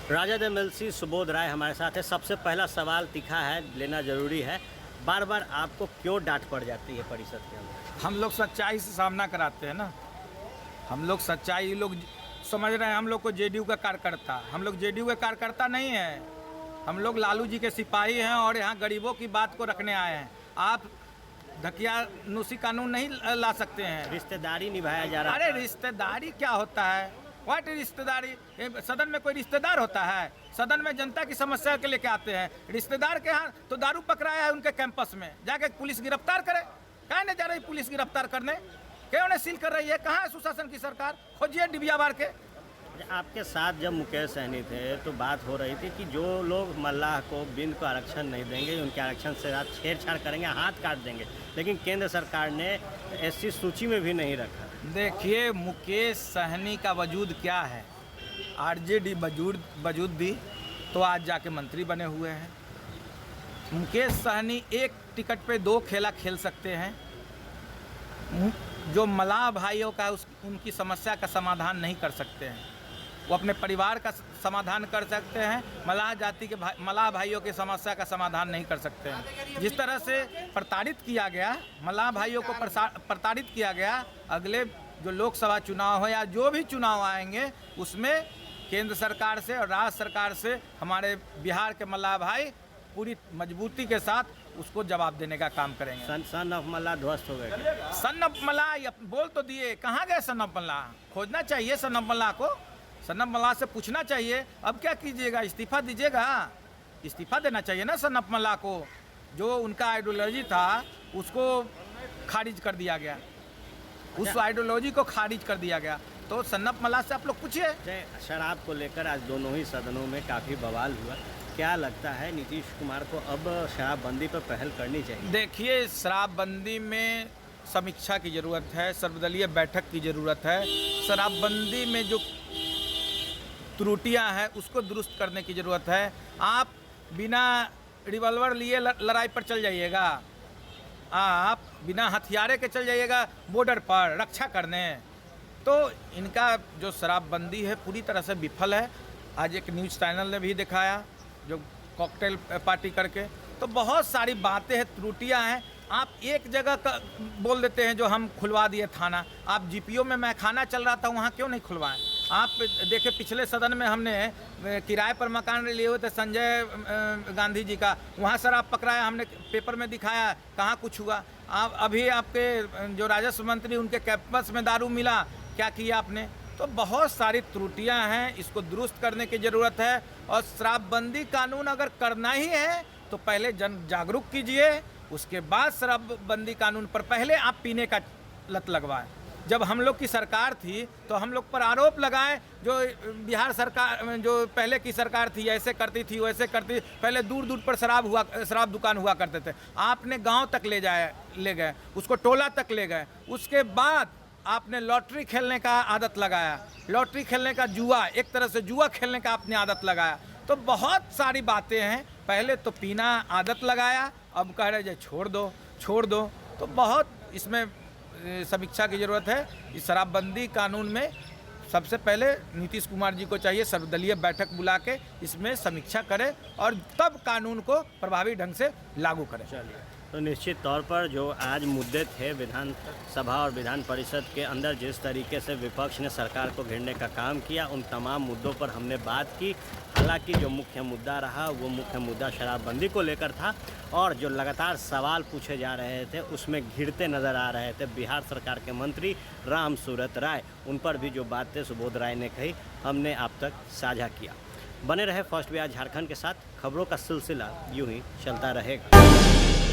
Rajad MLC Subodh Rai हमारे साथ है। सबसे पहला सवाल तीखा है, लेना जरूरी है। बार बार आपको क्यों डांट पड़ जाती है परिषद के अंदर? हम लोग सच्चाई से सामना कराते हैं ना। हम लोग सच्चाई, लोग समझ रहे हैं हम लोग को जेडीयू का कार्यकर्ता। हम लोग जेडीयू के कार्यकर्ता नहीं है, हम लोग लालू जी के सिपाही हैं और यहाँ गरीबों की बात को रखने आए हैं। आप धकियानुसी कानून नहीं ला सकते हैं। रिश्तेदारी निभाया जा रहा है। अरे रिश्तेदारी क्या होता है? व्हाट रिश्तेदारी? सदन में कोई रिश्तेदार होता है? सदन में जनता की समस्या के लेके आते हैं। रिश्तेदार के यहाँ तो दारू पकड़ाया है उनके कैंपस में, जाके पुलिस गिरफ्तार करे। कहाँ नहीं जा रही पुलिस गिरफ्तार करने? क्यों नहीं सील कर रही है? कहाँ है सुशासन की सरकार? खोजिए डिबिया बार के। आपके साथ जब मुकेश सहनी थे तो बात हो रही थी कि जो लोग मल्लाह को बिंद को आरक्षण नहीं देंगे, उनके आरक्षण से आप छेड़छाड़ करेंगे, हाथ काट देंगे। लेकिन केंद्र सरकार ने ऐसी सूची में भी नहीं रखा। देखिए मुकेश सहनी का वजूद क्या है। आरजेडी वजूद भी तो आज जाके मंत्री बने हुए हैं। मुकेश सहनी एक टिकट पे 2 खेला खेल सकते हैं। जो मल्लाह भाइयों का उनकी समस्या का समाधान नहीं कर सकते हैं। वो अपने परिवार का समाधान कर सकते हैं, मल्लाह जाति के मल्लाह भाइयों की समस्या का समाधान नहीं कर सकते हैं। जिस तरह से प्रताड़ित किया गया, मल्लाह भाइयों को प्रताड़ित किया गया, अगले जो लोकसभा चुनाव हो या जो भी चुनाव आएंगे उसमें केंद्र सरकार से और राज्य सरकार से हमारे बिहार के मल्लाह भाई पूरी मजबूती के साथ उसको जवाब देने का काम करेंगे। सन ऑफ मल्लाह ध्वस्त हो गए। सन ऑफ मल्लाह बोल तो दिए, कहाँ गए सन ऑफ मल्लाह? खोजना चाहिए सन ऑफ मल्लाह को। सन ऑफ मल्लाह से पूछना चाहिए अब क्या कीजिएगा, इस्तीफा दीजिएगा? इस्तीफा देना चाहिए ना सन ऑफ मल्लाह को। जो उनका आइडियोलॉजी था उसको खारिज कर दिया गया, उस आइडियोलॉजी को खारिज कर दिया गया। तो सन ऑफ मल्लाह से आप लोग पूछिए। शराब को लेकर आज दोनों ही सदनों में काफ़ी बवाल हुआ। क्या लगता है नीतीश कुमार को अब शराबबंदी पर पहल करनी चाहिए? देखिए शराबबंदी में समीक्षा की ज़रूरत है, सर्वदलीय बैठक की ज़रूरत है। शराबबंदी में जो त्रुटियां हैं उसको दुरुस्त करने की ज़रूरत है। आप बिना रिवॉल्वर लिए लड़ाई पर चल जाइएगा, आप बिना हथियारे के चल जाइएगा बॉर्डर पर रक्षा करने। तो इनका जो शराबबंदी है पूरी तरह से विफल है। आज एक न्यूज़ चैनल ने भी दिखाया जो कॉकटेल पार्टी करके। तो बहुत सारी बातें हैं, त्रुटियां हैं। आप एक जगह का बोल देते हैं जो हम खुलवा दिए थाना। आप जीपीओ में मैखाना चल रहा था, वहाँ क्यों नहीं खुलवाएं? आप देखिए पिछले सदन में हमने किराए पर मकान लिए हुए थे संजय गांधी जी का, वहाँ शराब पकड़ाया, हमने पेपर में दिखाया, कहाँ कुछ हुआ। आप अभी आपके जो राजस्व मंत्री उनके कैंपस में दारू मिला, क्या किया आपने? तो बहुत सारी त्रुटियां हैं, इसको दुरुस्त करने की ज़रूरत है। और शराबबंदी कानून अगर करना ही है तो पहले जन जागरूक कीजिए, उसके बाद शराबबंदी कानून पर पहले आप पीने का लत लगवाएं। जब हम लोग की सरकार थी तो हम लोग पर आरोप लगाए जो बिहार सरकार जो पहले की सरकार थी ऐसे करती थी वैसे करती, पहले दूर दूर पर शराब दुकान हुआ करते थे। आपने गांव तक ले गए, उसको टोला तक ले गए। उसके बाद आपने लॉटरी खेलने का आदत लगाया, लॉटरी खेलने का जुआ, एक तरह से जुआ खेलने का आपने आदत लगाया। तो बहुत सारी बातें हैं। पहले तो पीना आदत लगाया, अब कह रहे छोड़ दो। तो बहुत इसमें समीक्षा की ज़रूरत है। इस शराबबंदी कानून में सबसे पहले नीतीश कुमार जी को चाहिए सर्वदलीय बैठक बुला के इसमें समीक्षा करें और तब कानून को प्रभावी ढंग से लागू करें। चलिए, तो निश्चित तौर पर जो आज मुद्दे थे विधानसभा और विधान परिषद के अंदर, जिस तरीके से विपक्ष ने सरकार को घेरने का काम किया, उन तमाम मुद्दों पर हमने बात की। हालांकि जो मुख्य मुद्दा रहा वो मुख्य मुद्दा शराबबंदी को लेकर था और जो लगातार सवाल पूछे जा रहे थे उसमें घिरते नज़र आ रहे थे बिहार सरकार के मंत्री रामसूरत राय। उन पर भी जो बातें सुबोध राय ने कही हमने आप तक साझा किया। बने रहे फर्स्ट बिहार झारखंड के साथ। खबरों का सिलसिला यूं ही चलता रहेगा।